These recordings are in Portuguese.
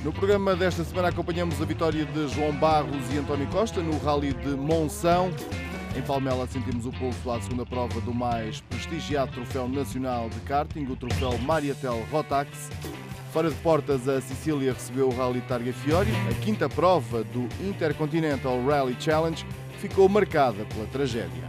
No programa desta semana acompanhamos a vitória de João Barros e António Costa no Rally de Monção. Em Palmela sentimos o pulso à segunda prova do mais prestigiado troféu nacional de karting, o troféu Mariatel Rotax. Fora de portas, a Sicília recebeu o Rally Targa Fiori. A quinta prova do Intercontinental Rally Challenge ficou marcada pela tragédia.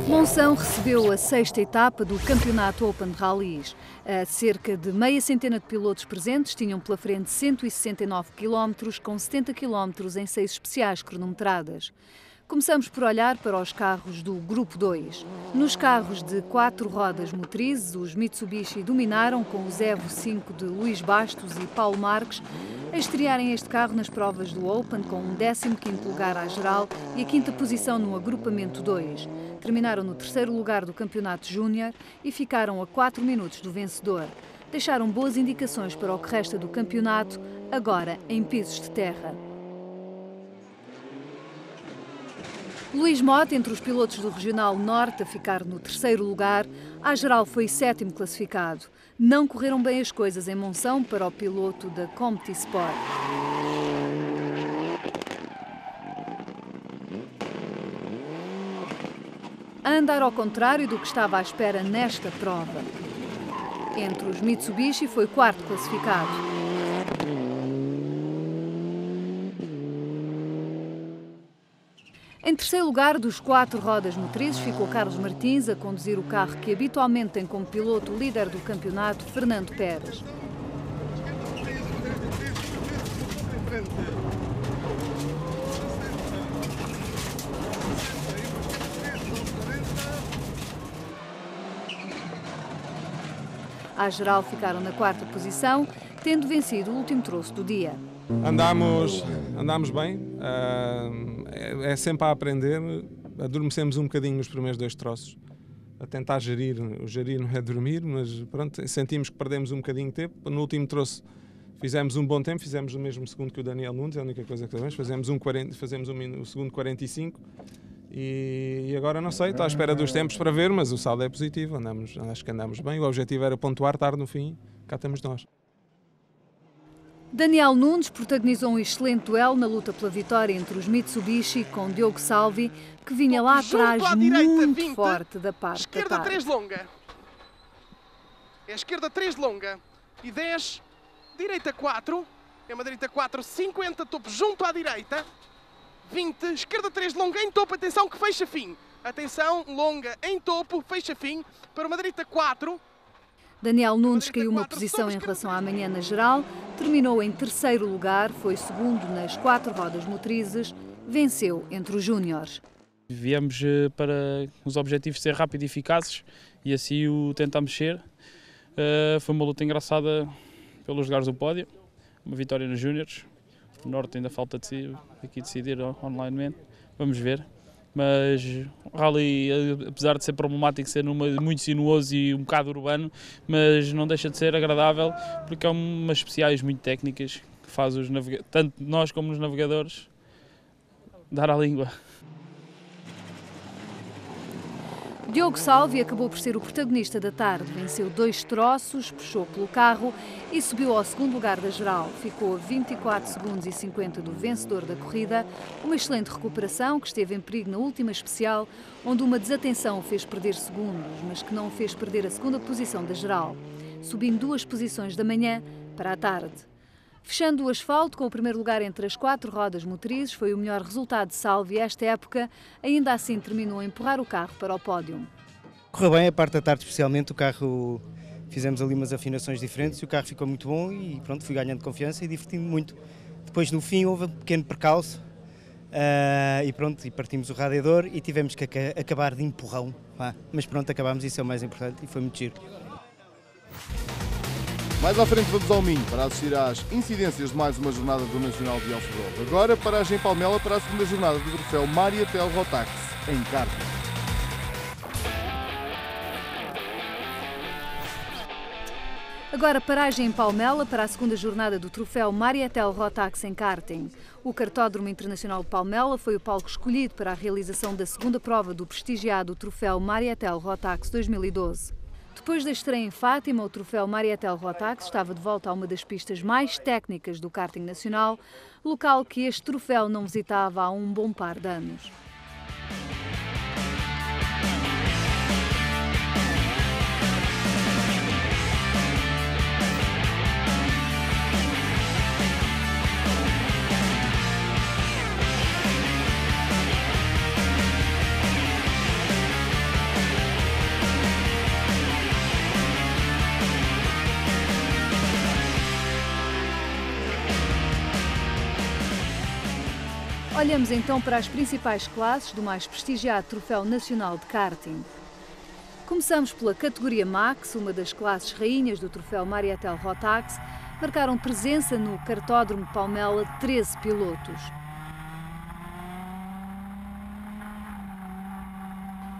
Monção recebeu a sexta etapa do Campeonato Open de Rallys. A cerca de meia centena de pilotos presentes tinham pela frente 169 km, com 70 km em 6 especiais cronometradas. Começamos por olhar para os carros do Grupo 2. Nos carros de 4 rodas motrizes, os Mitsubishi dominaram com os Evo 5 de Luís Bastos e Paulo Marques a estrearem este carro nas provas do Open com um 15º lugar à geral e a quinta posição no agrupamento 2. Terminaram no terceiro lugar do Campeonato Júnior e ficaram a 4 minutos do vencedor. Deixaram boas indicações para o que resta do campeonato, agora em pisos de terra. Luís Mota, entre os pilotos do Regional Norte, a ficar no terceiro lugar, à geral foi sétimo classificado. Não correram bem as coisas em Monção para o piloto da Competisport. A andar ao contrário do que estava à espera nesta prova. Entre os Mitsubishi foi quarto classificado. Em terceiro lugar, dos 4 rodas motrizes, ficou Carlos Martins a conduzir o carro que habitualmente tem como piloto o líder do campeonato, Fernando Pérez. À geral ficaram na quarta posição, tendo vencido o último troço do dia. Andámos bem, é sempre a aprender, adormecemos um bocadinho nos primeiros 2 troços, a tentar gerir, o gerir não é dormir, mas pronto, sentimos que perdemos um bocadinho de tempo. No último troço fizemos um bom tempo, fizemos o mesmo segundo que o Daniel Nunes, é a única coisa que sabemos, fazemos o segundo 45 e agora não sei, estou à espera dos tempos para ver, mas o saldo é positivo, acho que andamos bem, o objetivo era pontuar, tarde no fim, cá estamos nós. Daniel Nunes protagonizou um excelente duelo na luta pela vitória entre os Mitsubishi com Diogo Salvi, que vinha lá atrás muito 20, forte da parte esquerda da tarde. 3 longa. É esquerda 3 longa e 10, direita 4. É uma direita 4, 50 topo junto à direita. 20, esquerda 3 longa em topo, atenção que fecha fim. Atenção, longa em topo, fecha fim para uma direita 4. Daniel Nunes caiu uma posição em relação à manhã na geral, terminou em terceiro lugar, foi segundo nas 4 rodas motrizes, venceu entre os júniores. Viemos para os objetivos ser rápidos e eficazes e assim o tentamos ser. Foi uma luta engraçada pelos lugares do pódio, uma vitória nos júniores. O Norte ainda falta aqui decidir onlinemente, vamos ver. Mas o rally, apesar de ser problemático, ser muito sinuoso e um bocado urbano, mas não deixa de ser agradável, porque é umas especiais muito técnicas que faz tanto nós como os navegadores dar à língua. Diogo Salvi acabou por ser o protagonista da tarde, venceu 2 troços, puxou pelo carro e subiu ao segundo lugar da geral. Ficou a 24 segundos e 50 do vencedor da corrida, uma excelente recuperação que esteve em perigo na última especial, onde uma desatenção o fez perder segundos, mas que não o fez perder a segunda posição da geral, subindo 2 posições da manhã para a tarde. Fechando o asfalto com o primeiro lugar entre as 4 rodas motrizes, foi o melhor resultado de Salvi esta época, ainda assim terminou a empurrar o carro para o pódio. Correu bem, a parte da tarde especialmente, o carro, fizemos ali umas afinações diferentes e o carro ficou muito bom e pronto, fui ganhando confiança e diverti-me muito. Depois no fim houve um pequeno percalço e pronto, e partimos o radiador e tivemos que acabar de empurrão, mas pronto, acabámos, isso é o mais importante e foi muito giro. Mais à frente vamos ao Minho para assistir às incidências de mais uma jornada do Nacional de Off-Road. Agora paragem em Palmela para a segunda jornada do troféu Mariatel Rotax em karting. Agora paragem em Palmela para a segunda jornada do troféu Mariatel Rotax em karting. O Cartódromo Internacional de Palmela foi o palco escolhido para a realização da segunda prova do prestigiado troféu Mariatel Rotax 2012. Depois da estreia em Fátima, o troféu Marietel Rotax estava de volta a uma das pistas mais técnicas do karting nacional, local que este troféu não visitava há um bom par de anos. Olhamos então para as principais classes do mais prestigiado Troféu Nacional de Karting. Começamos pela categoria Max, uma das classes rainhas do Troféu Marietel Rotax. Marcaram presença no Kartódromo de Palmela 13 pilotos.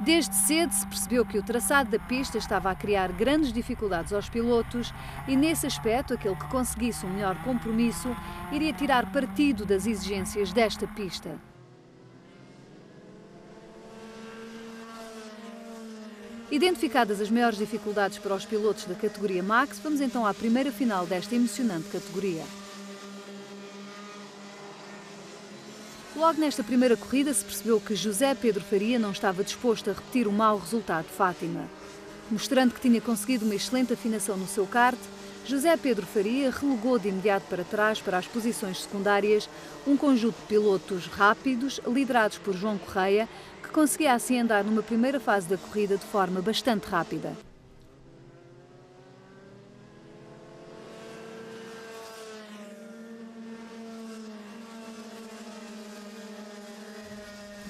Desde cedo se percebeu que o traçado da pista estava a criar grandes dificuldades aos pilotos e, nesse aspecto, aquele que conseguisse um melhor compromisso iria tirar partido das exigências desta pista. Identificadas as maiores dificuldades para os pilotos da categoria Max, vamos então à primeira final desta emocionante categoria. Logo nesta primeira corrida se percebeu que José Pedro Faria não estava disposto a repetir o mau resultado de Fátima. Mostrando que tinha conseguido uma excelente afinação no seu kart, José Pedro Faria relegou de imediato para trás, para as posições secundárias, um conjunto de pilotos rápidos, liderados por João Correia, que conseguia assim andar numa primeira fase da corrida de forma bastante rápida.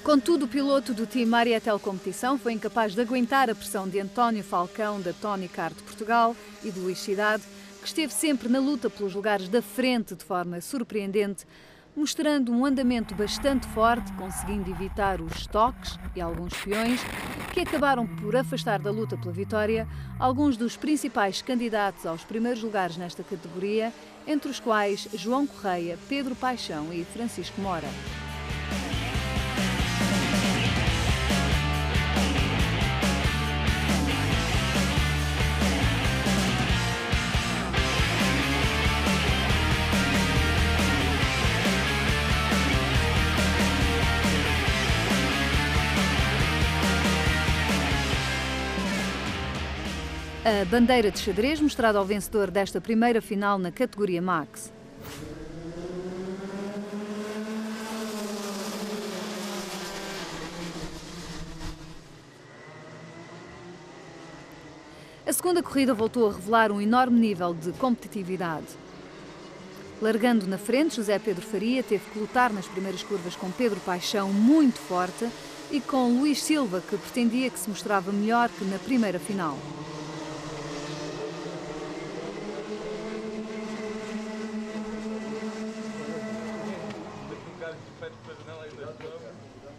Contudo, o piloto do time Marietel Competição foi incapaz de aguentar a pressão de António Falcão, da Tony Kart Portugal, e de Luís Cidade, que esteve sempre na luta pelos lugares da frente de forma surpreendente, mostrando um andamento bastante forte, conseguindo evitar os toques e alguns peões, que acabaram por afastar da luta pela vitória alguns dos principais candidatos aos primeiros lugares nesta categoria, entre os quais João Correia, Pedro Paixão e Francisco Mora. A bandeira de xadrez mostrada ao vencedor desta primeira final na categoria Max. A segunda corrida voltou a revelar um enorme nível de competitividade. Largando na frente, José Pedro Faria teve que lutar nas primeiras curvas com Pedro Paixão muito forte e com Luís Silva, que pretendia que se mostrava melhor que na primeira final.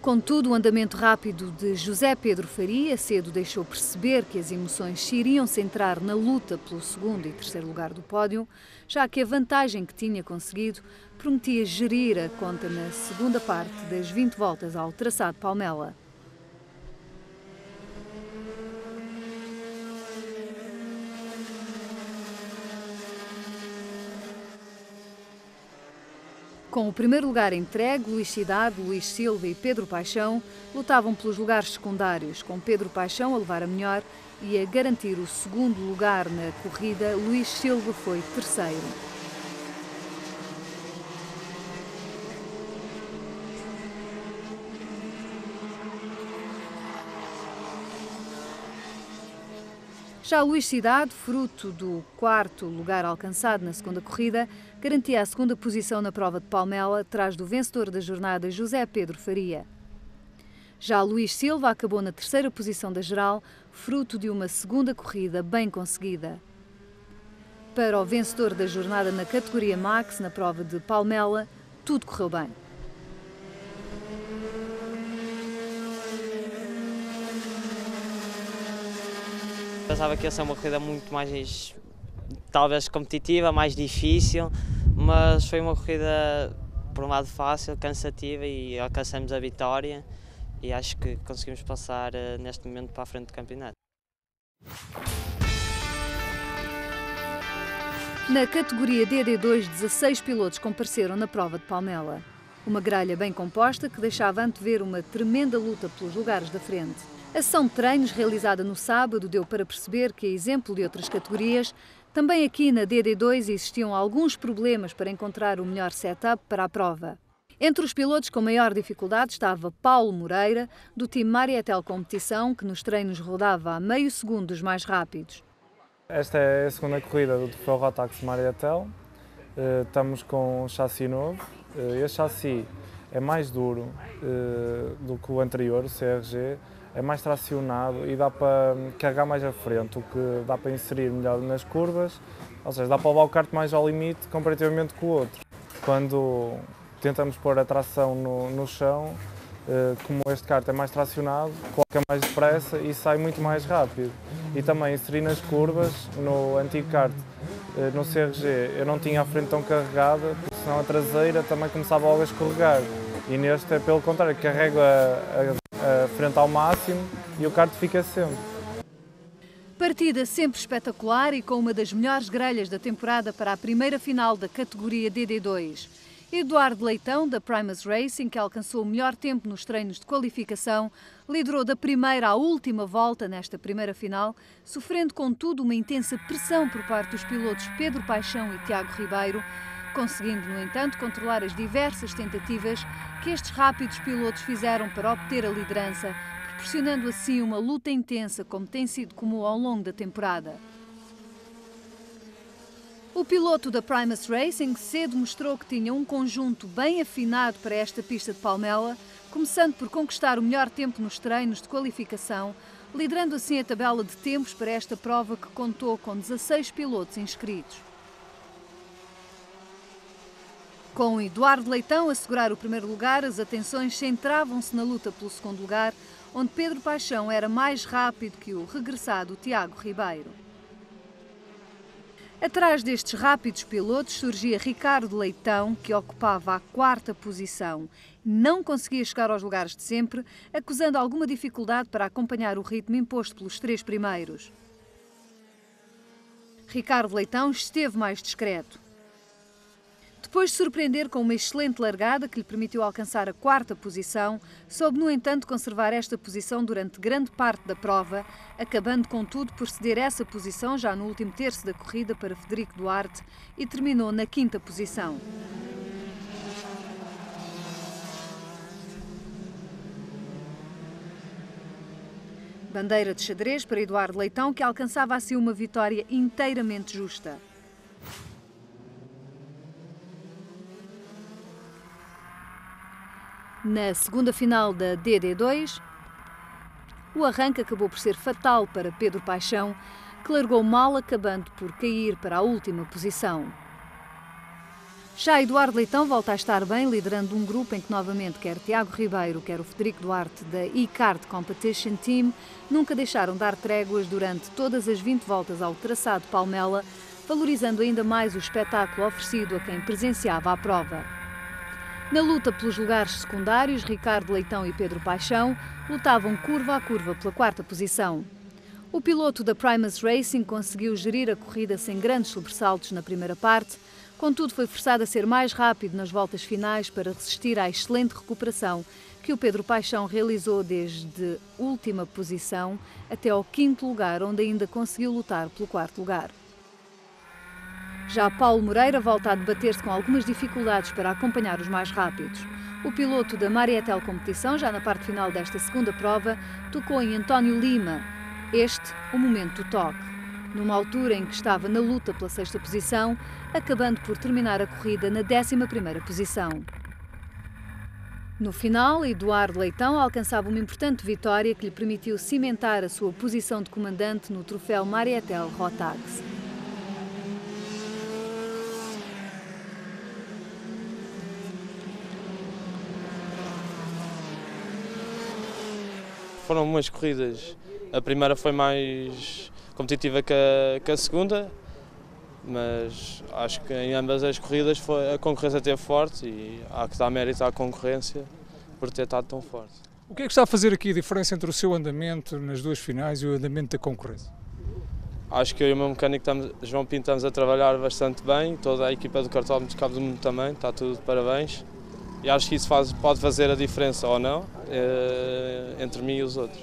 Contudo, o andamento rápido de José Pedro Faria cedo deixou perceber que as emoções se iriam centrar na luta pelo segundo e terceiro lugar do pódio, já que a vantagem que tinha conseguido prometia gerir a conta na segunda parte das 20 voltas ao traçado Palmela. Com o primeiro lugar entregue, Luís Cidade, Luís Silva e Pedro Paixão lutavam pelos lugares secundários, com Pedro Paixão a levar a melhor e a garantir o segundo lugar na corrida. Luís Silva foi terceiro. Já Luís Cidade, fruto do quarto lugar alcançado na segunda corrida, garantia a segunda posição na prova de Palmela, atrás do vencedor da jornada, José Pedro Faria. Já Luís Silva acabou na terceira posição da geral, fruto de uma segunda corrida bem conseguida. Para o vencedor da jornada na categoria Max, na prova de Palmela, tudo correu bem. Pensava que ia ser uma corrida muito mais, talvez competitiva, mais difícil, mas foi uma corrida, por um lado, fácil, cansativa e alcançamos a vitória e acho que conseguimos passar neste momento para a frente do campeonato. Na categoria DD2, 16 pilotos compareceram na prova de Palmela. Uma grelha bem composta que deixava antever uma tremenda luta pelos lugares da frente. A sessão de treinos realizada no sábado deu para perceber que, a exemplo de outras categorias, também aqui na DD2 existiam alguns problemas para encontrar o melhor setup para a prova. Entre os pilotos com maior dificuldade estava Paulo Moreira, do time Marietel Competição, que nos treinos rodava a meio segundo dos mais rápidos. Esta é a segunda corrida do troféu Rotax Marietel. Estamos com um chassi novo. Este chassi é mais duro do que o anterior, o CRG. É mais tracionado e dá para carregar mais à frente, o que dá para inserir melhor nas curvas, ou seja, dá para levar o kart mais ao limite comparativamente com o outro. Quando tentamos pôr a tração no chão, como este kart é mais tracionado, coloca mais depressa e sai muito mais rápido. E também inserir nas curvas, no antigo kart, no CRG, eu não tinha a frente tão carregada, porque senão a traseira também começava logo a escorregar. E neste é pelo contrário, carrego a frente ao máximo e o kart fica sempre. Partida sempre espetacular e com uma das melhores grelhas da temporada para a primeira final da categoria DD2. Eduardo Leitão, da Primus Racing, que alcançou o melhor tempo nos treinos de qualificação, liderou da primeira à última volta nesta primeira final, sofrendo contudo uma intensa pressão por parte dos pilotos Pedro Paixão e Tiago Ribeiro, conseguindo, no entanto, controlar as diversas tentativas que estes rápidos pilotos fizeram para obter a liderança, proporcionando assim uma luta intensa, como tem sido comum ao longo da temporada. O piloto da Primus Racing cedo mostrou que tinha um conjunto bem afinado para esta pista de Palmela, começando por conquistar o melhor tempo nos treinos de qualificação, liderando assim a tabela de tempos para esta prova que contou com 16 pilotos inscritos. Com Eduardo Leitão a segurar o primeiro lugar, as atenções centravam-se na luta pelo segundo lugar, onde Pedro Paixão era mais rápido que o regressado Tiago Ribeiro. Atrás destes rápidos pilotos surgia Ricardo Leitão, que ocupava a 4ª posição. Não conseguia chegar aos lugares de sempre, acusando alguma dificuldade para acompanhar o ritmo imposto pelos 3 primeiros. Ricardo Leitão esteve mais discreto. Depois de surpreender com uma excelente largada que lhe permitiu alcançar a 4ª posição, soube, no entanto, conservar esta posição durante grande parte da prova, acabando, contudo, por ceder essa posição já no último terço da corrida para Frederico Duarte e terminou na 5ª posição. Bandeira de xadrez para Eduardo Leitão, que alcançava assim uma vitória inteiramente justa. Na segunda final da DD2, o arranque acabou por ser fatal para Pedro Paixão, que largou mal, acabando por cair para a última posição. Já Eduardo Leitão volta a estar bem, liderando um grupo em que novamente quer Tiago Ribeiro, quer o Frederico Duarte da E-Kart Competition Team, nunca deixaram dar tréguas durante todas as 20 voltas ao traçado Palmela, valorizando ainda mais o espetáculo oferecido a quem presenciava a prova. Na luta pelos lugares secundários, Ricardo Leitão e Pedro Paixão lutavam curva a curva pela 4ª posição. O piloto da Primus Racing conseguiu gerir a corrida sem grandes sobressaltos na primeira parte, contudo foi forçado a ser mais rápido nas voltas finais para resistir à excelente recuperação que o Pedro Paixão realizou desde última posição até ao 5º lugar, onde ainda conseguiu lutar pelo 4º lugar. Já Paulo Moreira volta a debater-se com algumas dificuldades para acompanhar os mais rápidos. O piloto da Marietel Competição, já na parte final desta segunda prova, tocou em António Lima. Este, o momento do toque. Numa altura em que estava na luta pela 6ª posição, acabando por terminar a corrida na 11ª posição. No final, Eduardo Leitão alcançava uma importante vitória que lhe permitiu cimentar a sua posição de comandante no troféu Marietel Rotax. Foram umas corridas, a primeira foi mais competitiva que a segunda, mas acho que em ambas as corridas a concorrência esteve forte e há que dar mérito à concorrência por ter estado tão forte. O que é que está a fazer aqui a diferença entre o seu andamento nas duas finais e o andamento da concorrência? Acho que eu e o meu mecânico, João Pinto, estamos a trabalhar bastante bem, toda a equipa do Cartódromo de Cabo do Mundo também, está tudo de parabéns. E acho que isso pode fazer a diferença ou não entre mim e os outros.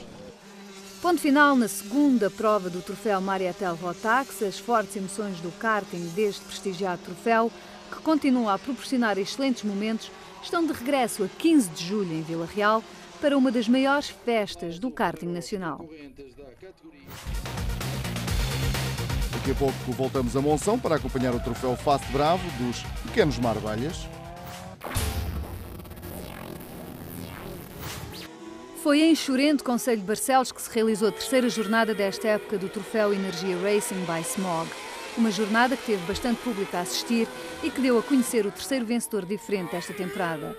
Ponto final na segunda prova do troféu Marietel Rotax, as fortes emoções do karting deste prestigiado troféu, que continua a proporcionar excelentes momentos, estão de regresso a 15 de julho em Vila Real para uma das maiores festas do karting nacional. Daqui a pouco voltamos a Monção para acompanhar o troféu Fast Bravo dos pequenos Marbelhas. Foi em Chorente, concelho de Barcelos, que se realizou a terceira jornada desta época do troféu Energia Racing by Smog. Uma jornada que teve bastante público a assistir e que deu a conhecer o terceiro vencedor diferente desta temporada.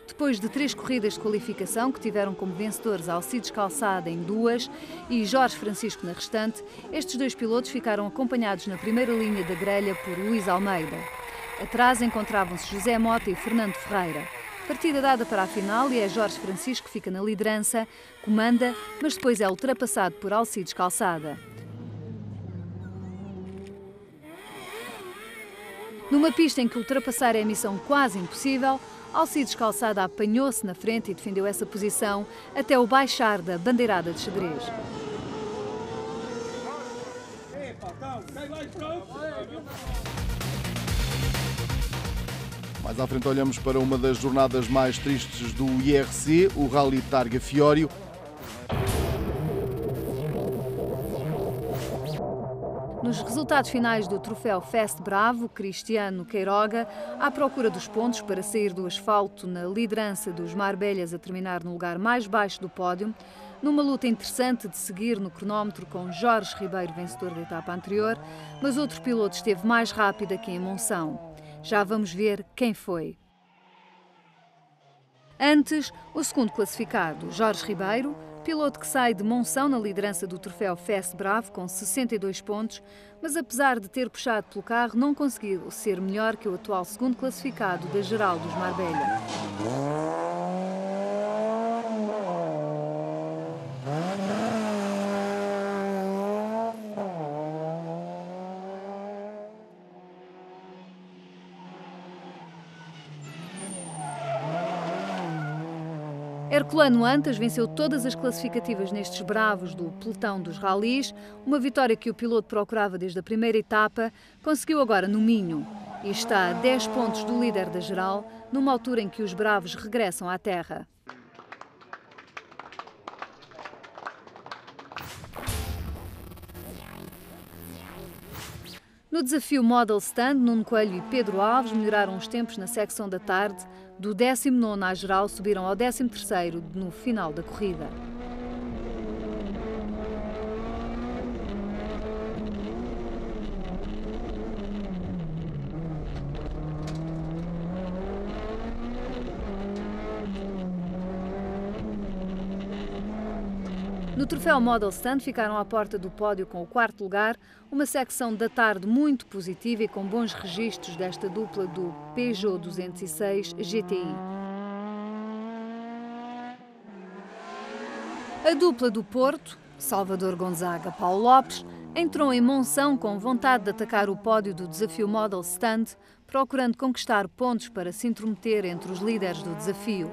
Depois de 3 corridas de qualificação, que tiveram como vencedores Alcides Calçada em 2 e Jorge Francisco na restante, estes 2 pilotos ficaram acompanhados na primeira linha da grelha por Luís Almeida. Atrás encontravam-se José Mota e Fernando Ferreira. Partida dada para a final e é Jorge Francisco que fica na liderança, comanda, mas depois é ultrapassado por Alcides Calçada. Numa pista em que ultrapassar é missão quase impossível, Alcides Calçada apanhou-se na frente e defendeu essa posição até o baixar da bandeirada de xadrez. Mais à frente olhamos para uma das jornadas mais tristes do IRC, o Rally Targa Fiório. Nos resultados finais do troféu Fast Bravo, Cristiano Queiroga, à procura dos pontos para sair do asfalto na liderança dos Marbelhas a terminar no lugar mais baixo do pódio, numa luta interessante de seguir no cronómetro com Jorge Ribeiro, vencedor da etapa anterior, mas outro piloto esteve mais rápido aqui em Monção. Já vamos ver quem foi. Antes, o segundo classificado, Jorge Ribeiro, piloto que sai de Monção na liderança do troféu Fast Bravo com 62 pontos, mas apesar de ter puxado pelo carro, não conseguiu ser melhor que o atual segundo classificado da geral dos Marbella. Herculano Antas venceu todas as classificativas nestes bravos do pelotão dos ralis, uma vitória que o piloto procurava desde a primeira etapa, conseguiu agora no Minho e está a 10 pontos do líder da geral, numa altura em que os bravos regressam à terra. No desafio Model Stand, Nuno Coelho e Pedro Alves melhoraram os tempos na secção da tarde. Do 19º à geral subiram ao 13º no final da corrida. No troféu Model Stand ficaram à porta do pódio com o 4º lugar, uma secção da tarde muito positiva e com bons registros desta dupla do Peugeot 206 GTI. A dupla do Porto, Salvador Gonzaga e Paulo Lopes, entrou em Monção com vontade de atacar o pódio do desafio Model Stand, procurando conquistar pontos para se intrometer entre os líderes do desafio.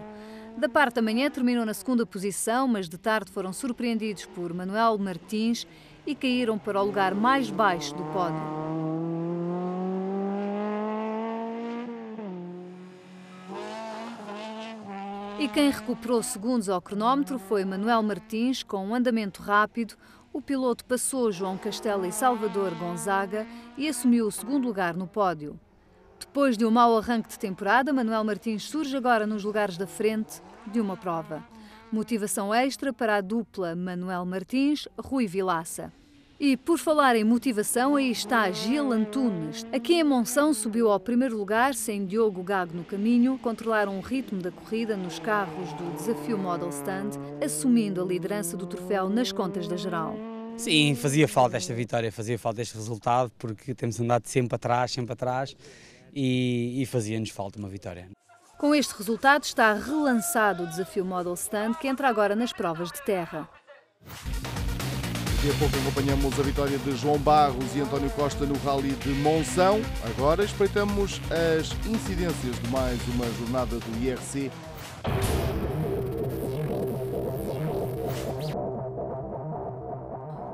Da parte da manhã terminou na segunda posição, mas de tarde foram surpreendidos por Manuel Martins e caíram para o lugar mais baixo do pódio. E quem recuperou segundos ao cronómetro foi Manuel Martins, com um andamento rápido. O piloto passou João Castela e Salvador Gonzaga e assumiu o segundo lugar no pódio. Depois de um mau arranque de temporada, Manuel Martins surge agora nos lugares da frente de uma prova. Motivação extra para a dupla Manuel Martins-Rui Vilaça. E por falar em motivação, aí está Gil Antunes. Aqui em Monção subiu ao primeiro lugar, sem Diogo Gago no caminho, controlaram o ritmo da corrida nos carros do desafio Model Stand, assumindo a liderança do troféu nas contas da geral. Sim, fazia falta esta vitória, fazia falta este resultado, porque temos andado sempre atrás, e fazia-nos falta uma vitória. Com este resultado está relançado o desafio Model Stand, que entra agora nas provas de terra. Daqui a pouco acompanhamos a vitória de João Barros e António Costa no Rally de Monção. Agora espreitamos as incidências de mais uma jornada do IRC.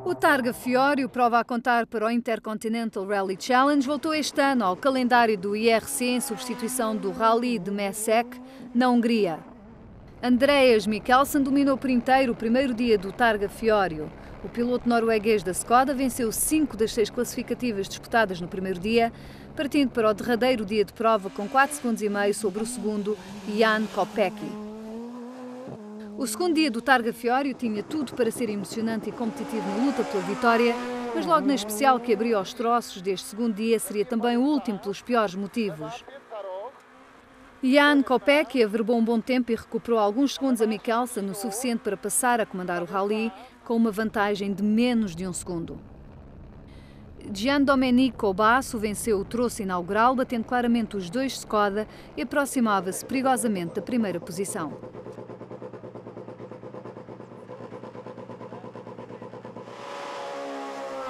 O Targa Fiório, prova a contar para o Intercontinental Rally Challenge, voltou este ano ao calendário do IRC em substituição do Rally de Messec, na Hungria. Andreas Mikkelsen dominou por inteiro o primeiro dia do Targa Fiório. O piloto norueguês da Skoda venceu 5 das 6 classificativas disputadas no primeiro dia, partindo para o derradeiro dia de prova com 4,5 segundos sobre o segundo, Jan Kopecky. O segundo dia do Targa Fiório tinha tudo para ser emocionante e competitivo na luta pela vitória, mas logo na especial que abriu aos troços deste segundo dia seria também o último pelos piores motivos. Jan Kopecky averbou um bom tempo e recuperou alguns segundos a Mikkelsen, o suficiente para passar a comandar o rally com uma vantagem de menos de 1 segundo. Giandomenico Basso venceu o troço inaugural, batendo claramente os 2 Skoda e aproximava-se perigosamente da primeira posição.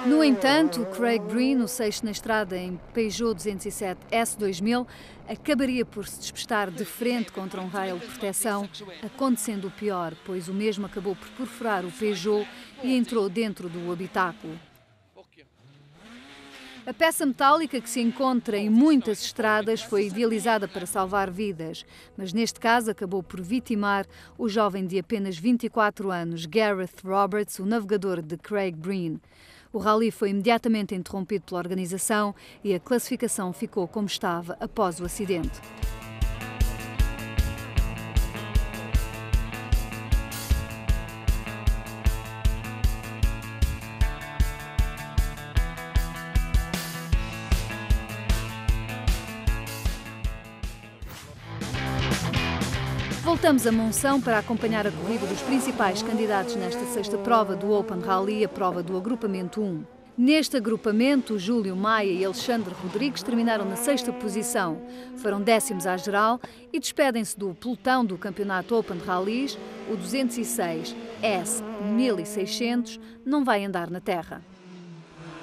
No entanto, Craig Breen, o sexto na estrada em Peugeot 207 S2000, acabaria por se despistar de frente contra um rail de proteção, acontecendo o pior, pois o mesmo acabou por perfurar o Peugeot e entrou dentro do habitáculo. A peça metálica que se encontra em muitas estradas foi idealizada para salvar vidas, mas neste caso acabou por vitimar o jovem de apenas 24 anos, Gareth Roberts, o navegador de Craig Breen. O rally foi imediatamente interrompido pela organização e a classificação ficou como estava após o acidente. Voltamos a Monção para acompanhar a corrida dos principais candidatos nesta sexta prova do Open Rally, a prova do agrupamento 1. Neste agrupamento, Júlio Maia e Alexandre Rodrigues terminaram na 6ª posição. Foram 10º à geral e despedem-se do pelotão do campeonato Open Rallys. O 206 S 1600 não vai andar na terra.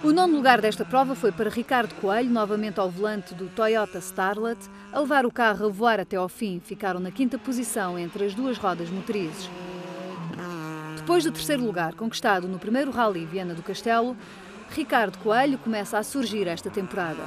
O 9º lugar desta prova foi para Ricardo Coelho, novamente ao volante do Toyota Starlet, a levar o carro a voar até ao fim. Ficaram na 5ª posição entre as 2 rodas motrizes. Depois do 3º lugar, conquistado no primeiro Rally Viana do Castelo, Ricardo Coelho começa a surgir esta temporada.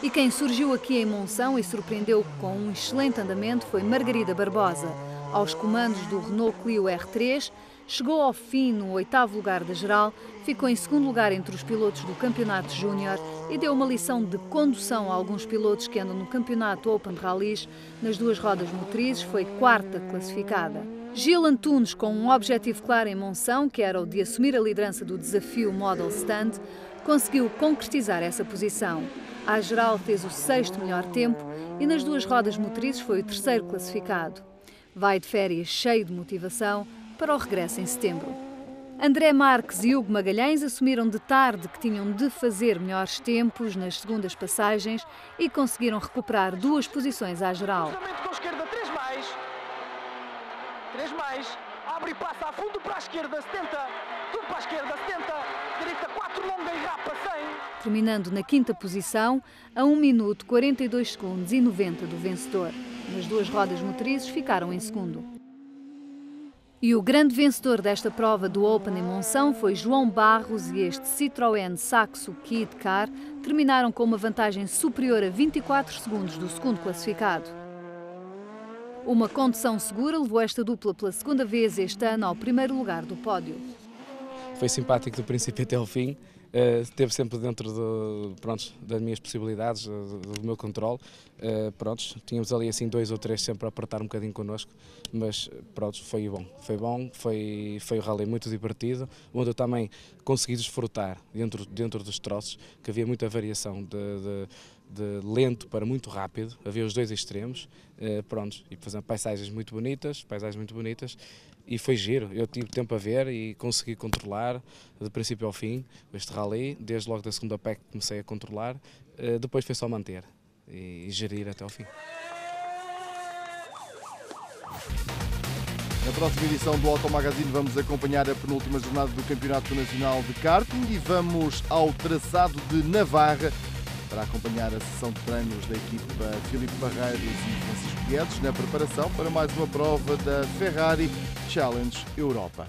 E quem surgiu aqui em Monção e surpreendeu com um excelente andamento foi Margarida Barbosa. Aos comandos do Renault Clio R3, chegou ao fim no 8º lugar da geral, ficou em 2º lugar entre os pilotos do Campeonato Júnior e deu uma lição de condução a alguns pilotos que andam no Campeonato Open Rallys. Nas 2 rodas motrizes foi 4ª classificada. Gil Antunes, com um objetivo claro em Monção, que era o de assumir a liderança do desafio Model Stand, conseguiu concretizar essa posição. À geral fez o 6º melhor tempo e nas 2 rodas motrizes foi o 3º classificado. Vai de férias cheio de motivação para o regresso em setembro. André Marques e Hugo Magalhães assumiram de tarde que tinham de fazer melhores tempos nas segundas passagens e conseguiram recuperar 2 posições à geral. Com a esquerda, 3 mais, abre e passa a fundo para a esquerda, 70, tudo para a esquerda, 70, direita 4, longa e rapa, 100. Terminando na 5ª posição, a 1 minuto 42 segundos e 90 do vencedor. Nas 2 rodas motrizes ficaram em segundo. E o grande vencedor desta prova do Open em Monção foi João Barros e este Citroën Saxo Kid Car terminaram com uma vantagem superior a 24 segundos do segundo classificado. Uma condução segura levou esta dupla pela 2ª vez este ano ao 1º lugar do pódio. Foi simpático do princípio até ao fim. Esteve sempre dentro das minhas possibilidades, do meu controle. Tínhamos ali assim 2 ou 3 sempre a apertar um bocadinho connosco, mas foi bom. Foi um rally muito divertido, onde eu também consegui desfrutar dentro dos troços, que havia muita variação de lento para muito rápido, havia os 2 extremos, e fazendo paisagens muito bonitas, e foi giro. Eu tive tempo a ver e consegui controlar de princípio ao fim este rally, desde logo da segunda PEC comecei a controlar, depois foi só manter e gerir até ao fim. Na próxima edição do Auto Magazine vamos acompanhar a penúltima jornada do Campeonato Nacional de Karting e vamos ao traçado de Navarra para acompanhar a sessão de treinos da equipa Filipe Barreiros e Francisco Guedes na preparação para mais uma prova da Ferrari Challenge Europa.